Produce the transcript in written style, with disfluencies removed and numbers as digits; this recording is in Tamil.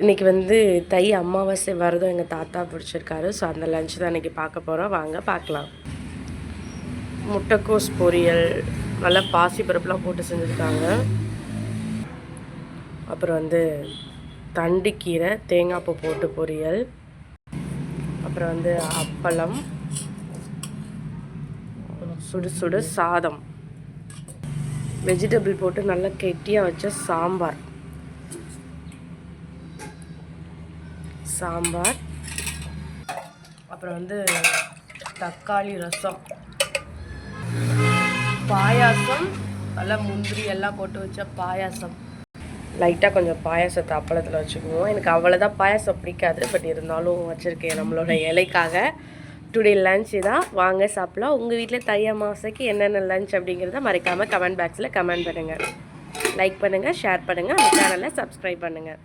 இன்றைக்கி வந்து தை அமாவாசை விரதம் எங்கள் தாத்தா பிடிச்சிருக்காரு. ஸோ அந்த லஞ்ச் தான் இன்றைக்கி பார்க்க போகிறோம். வாங்க பார்க்கலாம். முட்டைக்கோஸ் பொரியல், நல்லா பாசி பருப்புலாம் போட்டு செஞ்சுருக்காங்க. அப்புறம் வந்து தண்டுக்கீரை தேங்காய் பூ போட்டு பொரியல், அப்புறம் வந்து அப்பளம், சுடு சுடு சாதம், வெஜிடபிள் போட்டு நல்லா கெட்டியாக வச்ச சாம்பார், அப்புறம் வந்து தக்காளி ரசம், பாயாசம், நல்லா முந்திரி எல்லாம் போட்டு வச்ச பாயாசம். லைட்டாக கொஞ்சம் பாயாசத்தை அப்பளத்தில் வச்சுக்குவோம். எனக்கு அவ்வளோதான் பாயாசம் பிடிக்காது, பட் இருந்தாலும் வச்சுருக்கேன் நம்மளோட இலைக்காக. டுடே லன்ச் தான், வாங்க சாப்பிட்லாம். உங்கள் வீட்டில் தை அமாவாசைக்கு என்னென்ன லன்ச் அப்படிங்கிறத மறக்காமல் கமெண்ட் பாக்ஸில் கமெண்ட் பண்ணுங்கள். லைக் பண்ணுங்கள், ஷேர் பண்ணுங்கள், நம்ம சேனலை சப்ஸ்கிரைப் பண்ணுங்கள்.